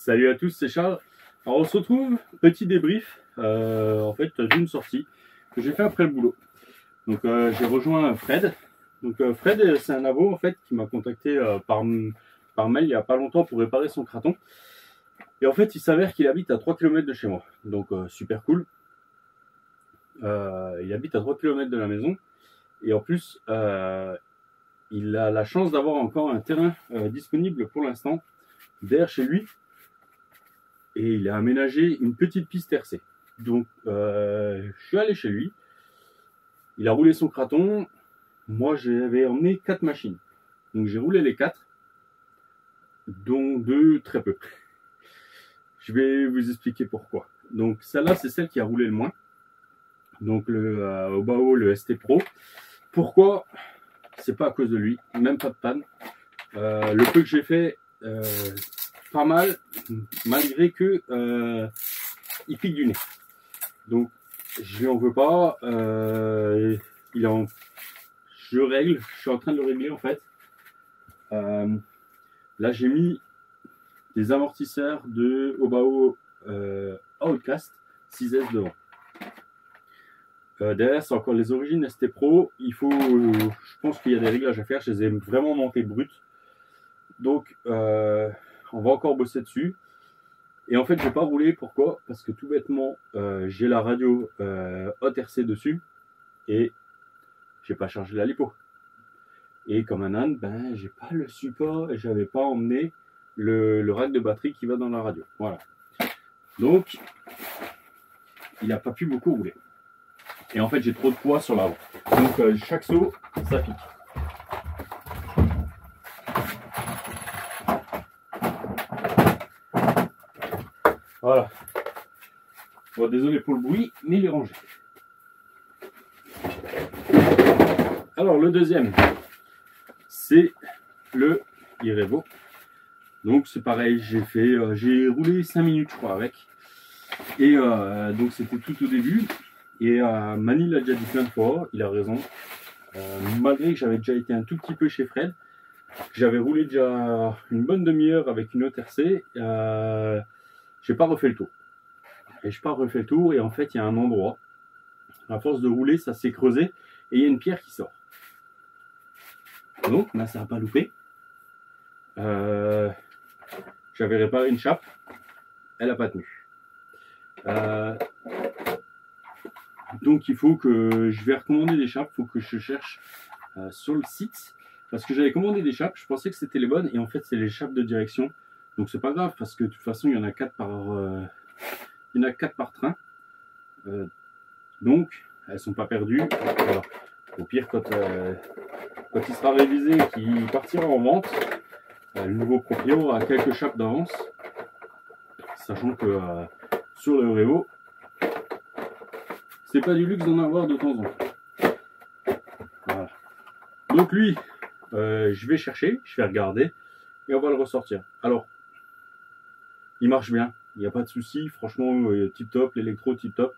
Salut à tous, c'est Charles. Alors on se retrouve, petit débrief en fait d'une sortie que j'ai fait après le boulot. Donc j'ai rejoint Fred. Donc Fred, c'est un abo en fait qui m'a contacté par mail il n'y a pas longtemps pour réparer son Kraton. Et en fait il s'avère qu'il habite à 3 km de chez moi. Donc super cool. Il habite à 3 km de la maison. Et en plus il a la chance d'avoir encore un terrain disponible pour l'instant derrière chez lui. Et il a aménagé une petite piste RC. Donc je suis allé chez lui. Il a roulé son Kraton. Moi j'avais emmené 4 machines. Donc j'ai roulé les 4, dont 2 très peu. Je vais vous expliquer pourquoi. Donc celle-là c'est celle qui a roulé le moins. Donc le Obao, le ST Pro. Pourquoi? C'est pas à cause de lui, même pas de panne. Le peu que j'ai fait, pas mal, malgré que il pique du nez. Donc je lui en veux pas. Je règle, je suis en train de le régler en fait. Là j'ai mis des amortisseurs de Obao Outcast 6S devant. Derrière c'est encore les origines ST Pro. Il faut, je pense qu'il y a des réglages à faire. Je les ai vraiment montés bruts. Donc on va encore bosser dessus. Et en fait, je vais pas rouler. Pourquoi? Parce que tout bêtement, j'ai la radio Hot RC dessus et j'ai pas chargé la lipo. Et comme un âne, ben j'ai pas le support et j'avais pas emmené le rack de batterie qui va dans la radio. Voilà. Donc, il n'a pas pu beaucoup rouler. Et en fait, j'ai trop de poids sur l'avant. Donc, chaque saut, ça pique. Voilà. Bon, désolé pour le bruit, mais il est rangé. Alors, le deuxième, c'est le Irevo. Donc, c'est pareil, j'ai roulé 5 minutes, je crois, avec. Et donc, c'était tout au début. Et Mani l'a déjà dit plein de fois, il a raison. Malgré que j'avais déjà été un tout petit peu chez Fred, j'avais roulé déjà une bonne demi-heure avec une autre RC. J'ai pas refait le tour. Et je pas refait le tour et en fait il y a un endroit, à force de rouler ça s'est creusé et il y a une pierre qui sort. Donc là ça n'a pas loupé. J'avais réparé une chape, elle n'a pas tenu. Donc il faut que je vais recommander des chapes, il faut que je cherche sur le site. Parce que j'avais commandé des chapes, je pensais que c'était les bonnes et en fait c'est les chapes de direction. Donc c'est pas grave parce que de toute façon il y en a 4 par train. Donc elles sont pas perdues. Alors, au pire quand il sera révisé et qu'il partira en vente, le nouveau proprio aura quelques chapes d'avance. Sachant que sur le Revo, c'est pas du luxe d'en avoir de temps en temps. Voilà. Donc lui, je vais chercher, je vais regarder et on va le ressortir. Alors, il marche bien, il n'y a pas de souci, franchement tip top, l'électro tip top.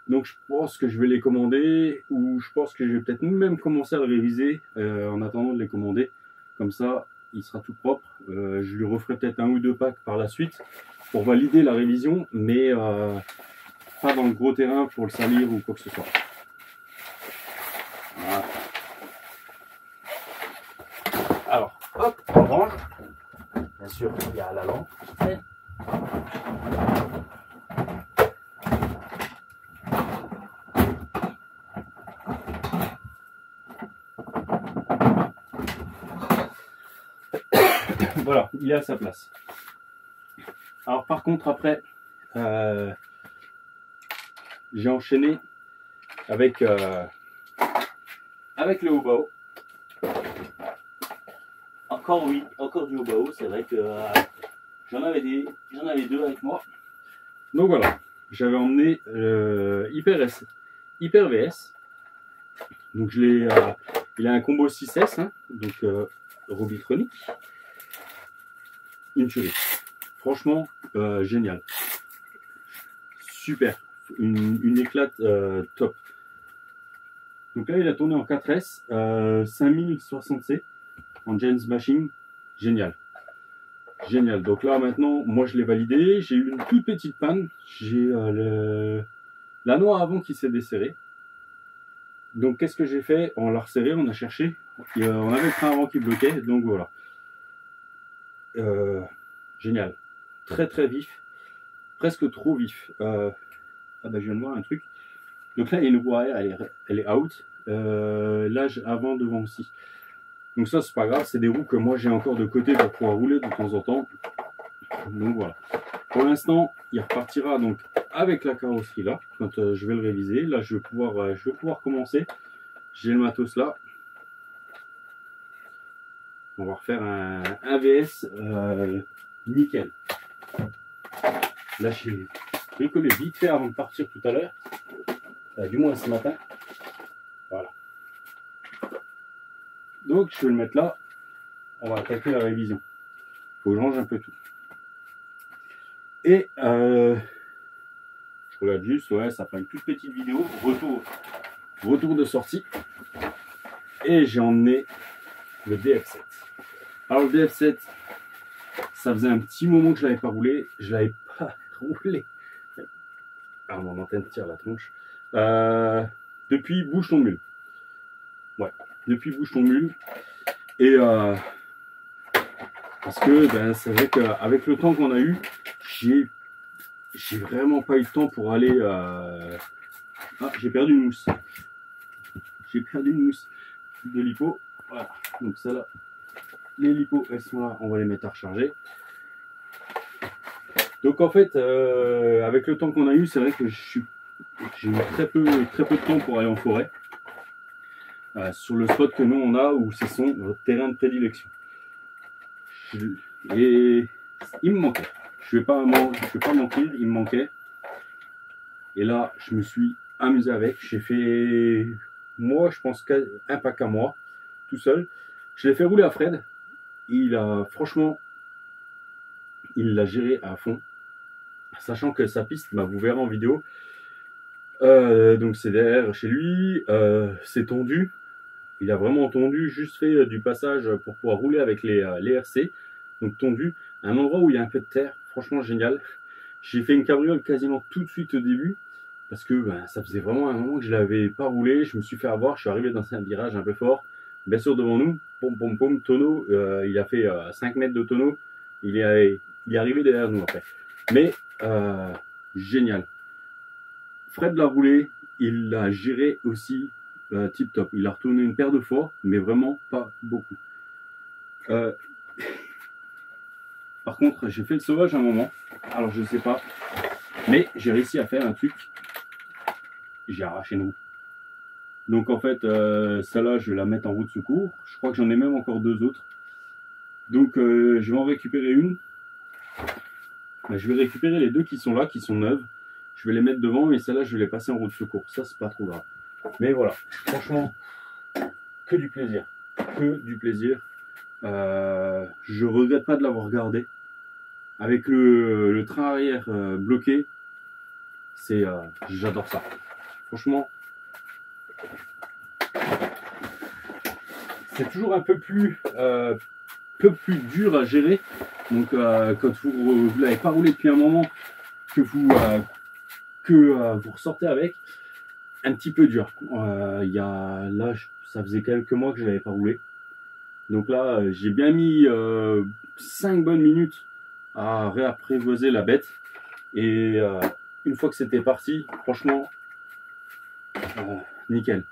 Donc je pense que je vais les commander ou je pense que je vais peut-être même commencer à le réviser en attendant de les commander. Comme ça, il sera tout propre. Je lui referai peut-être 1 ou 2 packs par la suite pour valider la révision, mais pas dans le gros terrain pour le salir ou quoi que ce soit. Voilà. Alors, hop, on range. Bien sûr, il y a la lampe. Voilà, il est à sa place. Alors par contre après, j'ai enchaîné avec le Obao. Encore oui, encore du Obao, c'est vrai que j'en avais 2 avec moi. Donc voilà, j'avais emmené Hyper VS. Donc il a un combo 6S, hein, donc Robitronic. Une tuerie. Franchement, génial. Super. Une éclate top. Donc là, il a tourné en 4S, 5060C, en James Machine. Génial. Génial. Donc là maintenant, moi je l'ai validé. J'ai eu une toute petite panne. J'ai l'anneau avant qui s'est desserré. Donc qu'est-ce que j'ai fait? On l'a resserré, on a cherché. On avait le frein avant qui bloquait. Donc voilà. Génial. Très très vif. Presque trop vif. Ah bah je viens de voir un truc. Donc là il y a une roue arrière, elle est out. Là avant, devant aussi. Donc ça c'est pas grave, c'est des roues que moi j'ai encore de côté pour pouvoir rouler de temps en temps. Donc voilà. Pour l'instant, il repartira donc avec la carrosserie là, quand je vais le réviser. Là je vais pouvoir commencer. J'ai le matos là. On va refaire un VS nickel. Là j'ai bricolé vite fait avant de partir tout à l'heure. Du moins ce matin. Voilà. Donc je vais le mettre là. On va attaquer la révision. Il faut que je range un peu tout. Et je regarde juste, ouais, ça fera une toute petite vidéo. Retour de sortie. Et j'ai emmené le DF7. Alors le DF7, ça faisait un petit moment que je ne l'avais pas roulé. Je ne l'avais pas roulé. Ah, mon antenne tire la tronche. Depuis Bouche-ton-Mule. Ouais, depuis Bouche-ton-Mule. Et parce que ben, c'est vrai qu'avec le temps qu'on a eu, j'ai vraiment pas eu le temps pour aller. Ah, j'ai perdu une mousse. J'ai perdu une mousse de lipo. Voilà. Donc ça là, les lipos, elles sont là. On va les mettre à recharger. Donc en fait, avec le temps qu'on a eu, c'est vrai que j'ai eu très peu de temps pour aller en forêt. Sur le spot que nous on a, où c'est son terrain de prédilection. Et il me manquait. Je vais pas mentir, il me manquait. Et là, je me suis amusé avec. J'ai fait, moi, je pense qu'un pack à moi, tout seul. Je l'ai fait rouler à Fred. Il a, franchement, il l'a géré à fond. Sachant que sa piste, bah, vous verrez en vidéo. Donc c'est derrière chez lui. C'est tondu. Il a vraiment tondu, juste fait du passage pour pouvoir rouler avec les RC. Donc tondu, un endroit où il y a un peu de terre, franchement génial. J'ai fait une cabriole quasiment tout de suite au début, parce que ben, ça faisait vraiment un moment que je ne l'avais pas roulé. Je me suis fait avoir, je suis arrivé dans un virage un peu fort. Bien sûr devant nous, pom pom pom, tonneau, il a fait 5 mètres de tonneau. Il est arrivé derrière nous après. Mais génial. Fred l'a roulé, il l'a géré aussi tip top. Il a retourné une paire de fois, mais vraiment pas beaucoup. Par contre, j'ai fait le sauvage à un moment. Alors je sais pas, mais j'ai réussi à faire un truc. J'ai arraché une roue. Donc en fait, celle-là, je vais la mettre en roue de secours. Je crois que j'en ai même encore 2 autres. Donc je vais en récupérer une. Je vais récupérer les 2 qui sont là, qui sont neuves. Je vais les mettre devant et celle-là, je vais les passer en roue de secours. Ça, c'est pas trop grave. Mais voilà, franchement, que du plaisir. Que du plaisir. Je regrette pas de l'avoir gardé. Avec le train arrière bloqué, j'adore ça. Franchement, c'est toujours un peu plus dur à gérer. Donc quand vous l'avez pas roulé depuis un moment, que vous ressortez avec, un petit peu dur. Là, ça faisait quelques mois que je l'avais pas roulé. Donc là, j'ai bien mis 5 bonnes minutes à réapprivoiser la bête. Et une fois que c'était parti, franchement, nickel.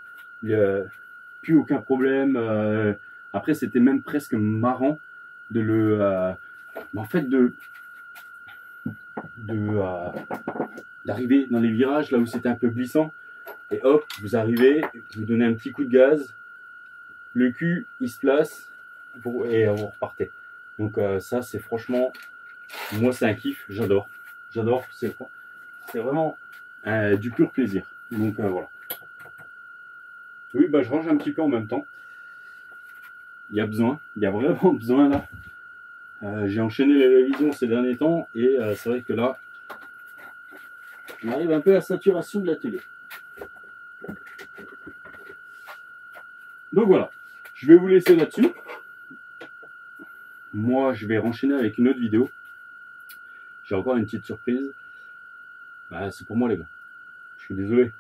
Il n'y a plus aucun problème. Après, c'était même presque marrant de en fait, d'arriver dans les virages, là où c'était un peu glissant. Et hop, vous arrivez, vous donnez un petit coup de gaz. Le cul, il se place et vous repartez. Donc ça, c'est franchement, moi, c'est un kiff. J'adore. J'adore. C'est vraiment du pur plaisir. Donc voilà. Oui, bah, je range un petit peu en même temps. Il y a vraiment besoin là. J'ai enchaîné les révisions ces derniers temps et c'est vrai que là, on arrive un peu à la saturation de la télé. Donc voilà, je vais vous laisser là-dessus. moi, je vais renchaîner avec une autre vidéo. J'ai encore une petite surprise. Bah, c'est pour moi, les gars. Je suis désolé.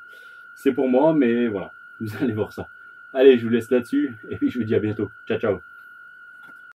C'est pour moi, mais voilà. Vous allez voir ça. Allez, je vous laisse là-dessus. Et puis, je vous dis à bientôt. Ciao, ciao.